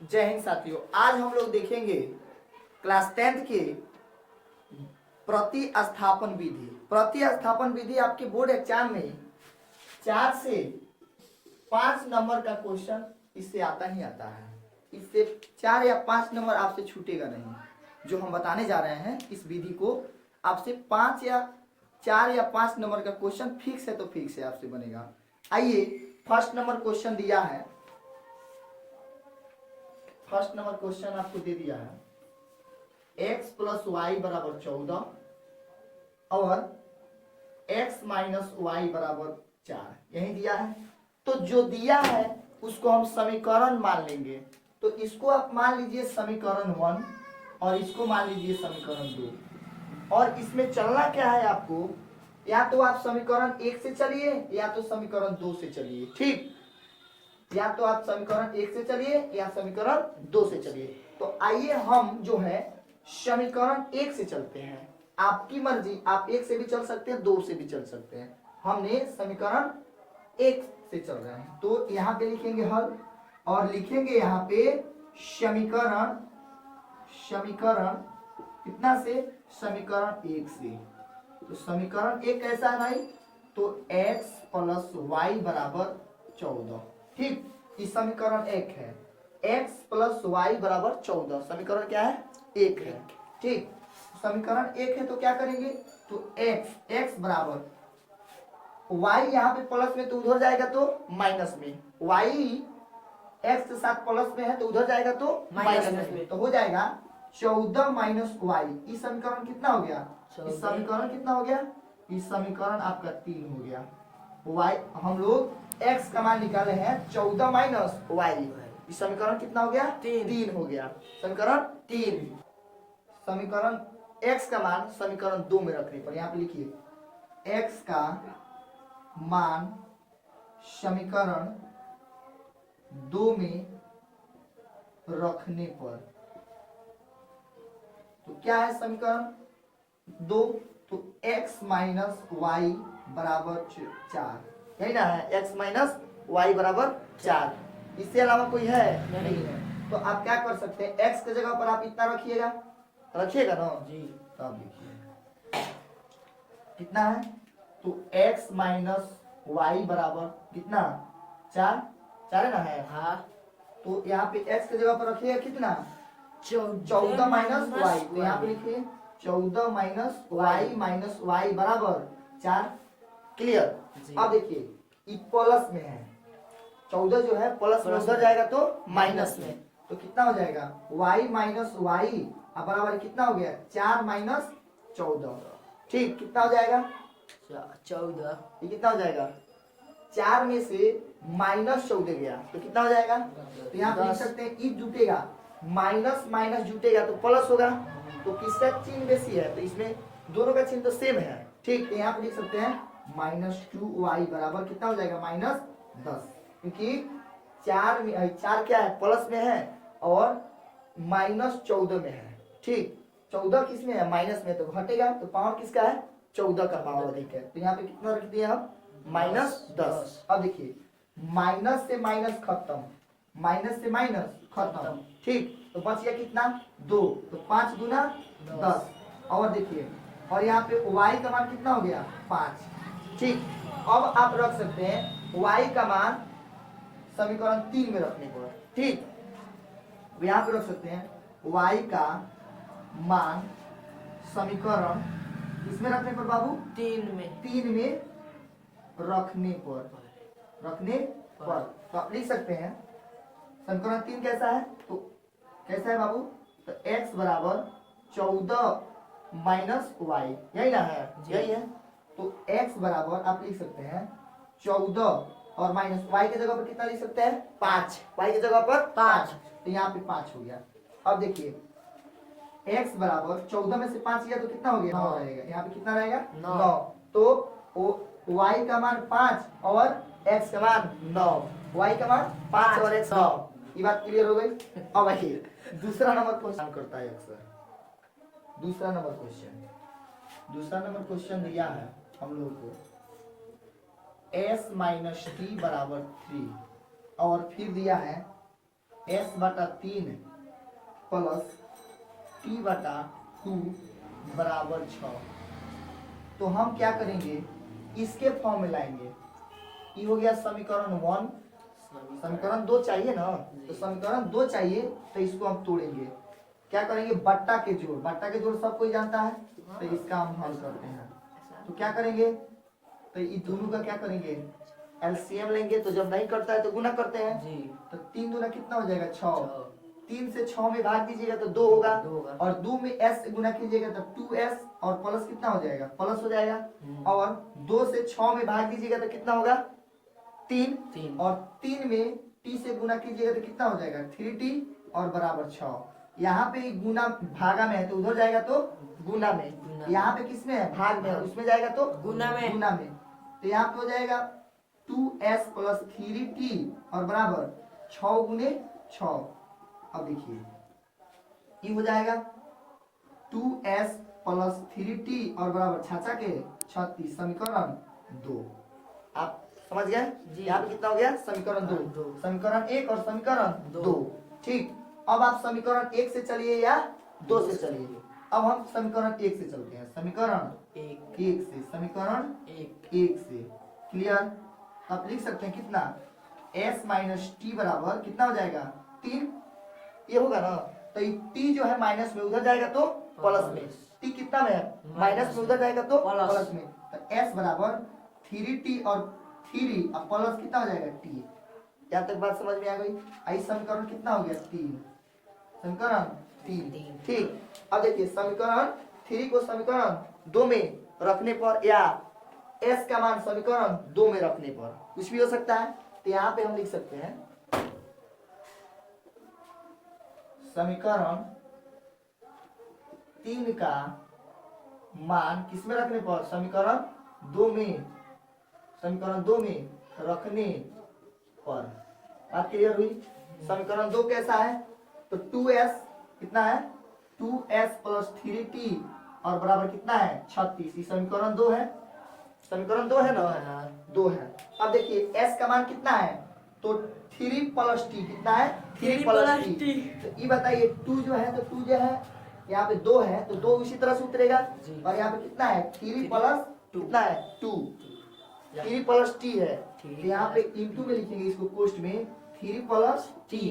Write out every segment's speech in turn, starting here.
जय हिंद साथियों। आज हम लोग देखेंगे क्लास 10th के प्रतिस्थापन विधि। प्रतिस्थापन विधि आपके बोर्ड एग्जाम में 4 से 5 नंबर का क्वेश्चन इससे आता ही आता है। इससे 4 या 5 नंबर आपसे छूटेगा नहीं। जो हम बताने जा रहे हैं इस विधि को, आपसे 4 या 5 नंबर का क्वेश्चन फिक्स है तो फिक्स है, आपसे बनेगा। आइए, फर्स्ट नंबर क्वेश्चन दिया है। फर्स्ट नंबर क्वेश्चन आपको दे दिया है x प्लस वाई बराबर 14 और x माइनस वाई बराबर 4, यही दिया है। तो जो दिया है उसको हम समीकरण मान लेंगे। तो इसको आप मान लीजिए समीकरण 1 और इसको मान लीजिए समीकरण 2। और इसमें चलना क्या है आपको, या तो आप समीकरण 1 से चलिए या तो समीकरण 2 से चलिए। ठीक, या तो आप समीकरण 1 से चलिए या समीकरण 2 से चलिए। तो आइए हम जो है समीकरण 1 से चलते हैं। आपकी मर्जी, आप 1 से भी चल सकते हैं, 2 से भी चल सकते हैं। हमने समीकरण 1 से चल रहे हैं। तो यहाँ पे लिखेंगे हल और लिखेंगे यहाँ पे समीकरण कितना से, समीकरण 1 से। तो समीकरण 1 कैसा है भाई, तो x प्लस वाई बराबर 14। ठीक, इस समीकरण 1 है। x प्लस वाई बराबर 14 समीकरण क्या है, 1 है। ठीक, समीकरण 1 है तो क्या करेंगे, तो x बराबर y, यहाँ पे प्लस में तो उधर जाएगा तो माइनस में, y x के साथ प्लस में है तो उधर जाएगा तो माइनस में, तो हो जाएगा 14 माइनस वाई। इस समीकरण कितना हो गया, इस समीकरण कितना हो गया, इस समीकरण आपका 3 हो गया। y हम लोग x का मान निकाले हैं 14 माइनस वाई। इस समीकरण कितना हो गया, 3 हो गया। समीकरण 3, समीकरण x का मान समीकरण 2 में रखने पर, यहाँ पे लिखिए x का मान समीकरण 2 में रखने पर, तो क्या है समीकरण 2, तो x माइनस वाई बराबर 4, यही ना है, x माइनस वाई बराबर 4। इससे अलावा कोई है नहीं है। तो आप क्या कर सकते हैं, x के जगह पर आप इतना रखिएगा ना जी। तो आप देखिए कितना है, तो x माइनस वाई बराबर कितना, 4 है ना, है हाँ। तो यहाँ पे x के जगह पर रखिएगा कितना, 14 माइनस वाई। तो यहाँ पे लिखिए 14 माइनस वाई बराबर 4। क्लियर। अब देखिए ये प्लस में है, 14 जो है प्लस में उधर जाएगा तो माइनस में, तो कितना हो जाएगा y माइनस वाई बराबर कितना हो गया, 4 माइनस 14। ठीक, कितना हो जाएगा 14। ये कितना हो जाएगा, 4 में से माइनस 14 गया तो कितना हो जाएगा, तो यहाँ पे लिख सकते हैं ई जुटेगा, माइनस माइनस जुटेगा तो प्लस होगा। तो किसका चिन्ह बेसी है, तो इसमें दोनों का चिन्ह तो सेम है। ठीक, तो यहाँ पे लिख सकते हैं -2y बराबर कितना हो जाएगा, -10। क्योंकि 4 क्या है, प्लस में है और -14 में है। ठीक, 14 किस में है, माइनस में, तो घटेगा, तो पावर किसका है, 14 का पावर अधिक है। तो यहाँ पे कितना रख दिया हम, -10। अब देखिए माइनस से माइनस खत्म, माइनस से माइनस खत्म। ठीक, तो बच गया कितना, 2, तो 5 गुना 10। और देखिए, और यहाँ पे y का मान कितना हो गया, 5। ठीक, अब आप रख सकते हैं y का मान समीकरण 3 में रखने पर। ठीक, यहाँ पे रख सकते हैं y का मान समीकरण इसमें रखने पर बाबू, 3 में रखने पर। तो आप लिख सकते हैं समीकरण 3 कैसा है, तो कैसा है बाबू, तो x बराबर 14 माइनस वाई, यही ना है, यही है। तो x बराबर आप लिख सकते हैं 14 और माइनस y के जगह पर कितना लिख सकते हैं, 5, y के जगह पर 5, तो यहाँ पे 5 हो गया। अब देखिए x बराबर 14 में से 5 गया तो कितना हो गया, 9 रहेगा। यहाँ पे कितना रहेगा, 9। तो y का मान 5 और x का मान 9, y का मान 5 और x 9। ये बात क्लियर हो गई। अब आइए दूसरा नंबर क्वेश्चन करता है अक्सर। दूसरा नंबर क्वेश्चन दिया है हम लोग को s माइनस टी बराबर 3 और फिर दिया है s बटा 3 प्लस t बटा 2 बराबर 6। तो हम क्या करेंगे, इसके फॉर्म में लाएंगे। ये हो गया समीकरण 1। समीकरण 2 चाहिए ना, तो समीकरण 2 चाहिए, तो इसको हम तोड़ेंगे। क्या करेंगे, बट्टा के जोड़, बट्टा के जोड़ सब कोई जानता है, तो इसका हम हल करते हैं। तो क्या करेंगे, तो ये दोनों का क्या करेंगे, एलसीएम लेंगे। तो जब नहीं करता है तो गुना करते हैं जी। तो 3 दूना कितना हो जाएगा 6। 3 से 6 में भाग दीजिएगा तो 2 होगा, और 2 में s से गुना कीजिएगा तो 2s, और प्लस कितना हो जाएगा, प्लस हो जाएगा। और 2 से 6 में भाग दीजिएगा तो कितना होगा 3, और 3 में t से गुना कीजिएगा तो कितना हो जाएगा 3t, और बराबर 6। यहाँ पे गुना भागा में है तो उधर जाएगा तो गुना में, यहाँ पे किसमें है, भाग में है, उसमें जाएगा तो गुना में। तो यहाँ पे हो जाएगा 2s प्लस 3t और बराबर 6 गुने 6। अब देखिए ये हो जाएगा 2s प्लस 3t और बराबर 6 के 36, समीकरण 2। आप समझ गए, यहाँ पे कितना हो गया, समीकरण 2, समीकरण 1 और समीकरण 2। ठीक, अब आप समीकरण 1 से चलिए या 2 से चलिए। अब हम समीकरण 1 से चलते हैं, समीकरण 1 से, समीकरण 1 से क्लियर। आप लिख सकते हैं कितना, s माइनस टी बराबर कितना हो जाएगा 3, ये होगा ना। तो ये t जो है माइनस में उधर जाएगा तो प्लस में, t कितना में है, माइनस में उधर जाएगा तो प्लस में। तो s बराबर 3t और 3 और प्लस कितना हो जाएगा t। यहाँ तक बात समझ में आ गई। आई समीकरण कितना हो गया 3, समीकरण 3। ठीक, अब देखिए समीकरण 3 को समीकरण 2 में रखने पर या s का मान समीकरण 2 में रखने पर कुछ भी हो सकता है। तो यहाँ पे हम लिख सकते हैं समीकरण 3 का मान किसमें रखने पर, समीकरण 2 में, समीकरण 2 में रखने पर। बात क्लियर हुई। समीकरण 2 कैसा है, तो 2s कितना है, 2s प्लस 3t और बराबर कितना है 36। समीकरण 2 है, समीकरण 2 है ना, 2 है। अब देखिए s का मान कितना है, तो 3 प्लस t कितना है, 3 प्लस t। तो ये बताइए 2 जो है, तो 2 जो है यहाँ पे 2 है, तो 2 उसी तरह से उतरेगा, और यहाँ पे कितना है 3 प्लस कितना है 2, 3 प्लस t है। तो यहाँ पे इंटू में लिखेंगे इसको कोष्ट में 3 प्लस t,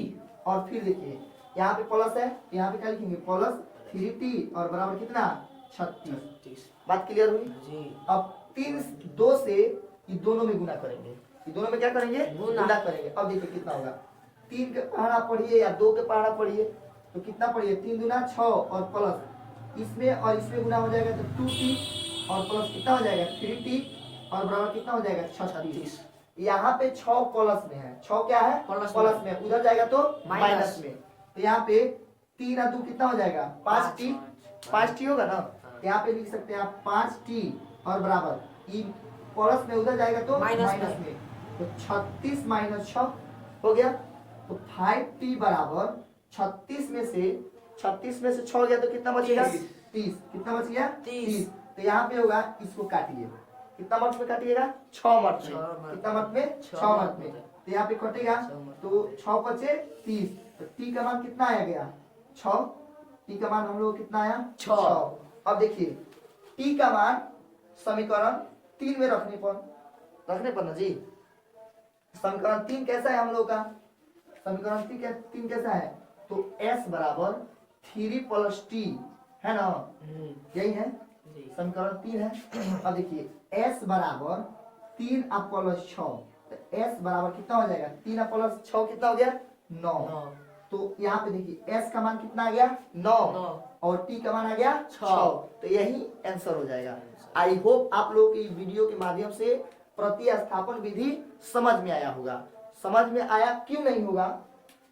और फिर देखिए यहाँ पे प्लस है, यहाँ पे क्या लिखेंगे प्लस 3t और बराबर कितना 36। बात क्लियर हुई जी। अब 2 से ये दोनों में गुना करेंगे, ये दोनों में क्या करेंगे, गुना करेंगे। अब देखिए कितना होगा, 3 के पहाड़ा पढ़िए या 2 के पहाड़ा पढ़िए, तो कितना पढ़िए 3 दूना 6 और प्लस इसमें और इसमें गुना हो जाएगा तो 2t और प्लस कितना हो जाएगा 3t और बराबर कितना हो जाएगा 36। यहाँ पे 6 प्लस में है, 6 क्या है प्लस में, उधर जाएगा तो माइनस में। तो यहाँ पे 3 और 2 कितना हो जाएगा 5t, 5t होगा ना। यहाँ पे लिख सकते हैं आप 5t और बराबर प्लस में उधर जाएगा तो माइनस में, तो 36 माइनस 6 हो गया। तो 5t बराबर 36 में से 6 गया तो कितना बचेगा 30, कितना बच गया 30। तो यहाँ पे होगा, इसको काटिए, कितना मत में काटिएगा 6 मत में, कितना मत में 6 मत में। तो यहाँ पे कटेगा तो 6 बचे 30, तो t का मान कितना आया गया 6, t का मान हम लोग कितना आया 6। अब देखिए t का मान समीकरण 3 में रखने पर ना जी। समीकरण 3 कैसा है हम लोग का, समीकरण 3 कैसा है, तो s बराबर 3 प्लस t है ना, यही है समीकरण 3 है। अब देखिए s बराबर 3 प्लस 6, तो s बराबर कितना हो जाएगा 3 प्लस 6 कितना हो गया 9। तो यहाँ पे देखिए s का मान कितना आ गया 9 और t का मान आ गया 6। तो यही आंसर हो जाएगा। आई होप आप लोगों की वीडियो के माध्यम से प्रतिस्थापन विधि समझ में आया होगा। समझ में आया क्यों नहीं होगा,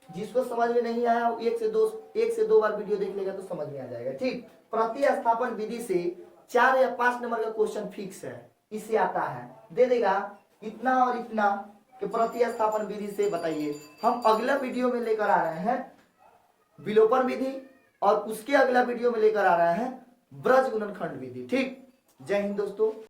जिसको समझ में नहीं आया वो 1 से 2 बार वीडियो देख लेगा तो समझ में आ जाएगा। ठीक, प्रतिस्थापन विधि से 4 या 5 नंबर का क्वेश्चन फिक्स है, इससे आता है, दे देगा इतना और इतना कि प्रतिस्थापन विधि से बताइए। हम अगला वीडियो में लेकर आ रहे हैं विलोपन विधि, और उसके अगला वीडियो में लेकर आ रहे हैं ब्रज गुणनखंड विधि। ठीक, जय हिंद दोस्तों।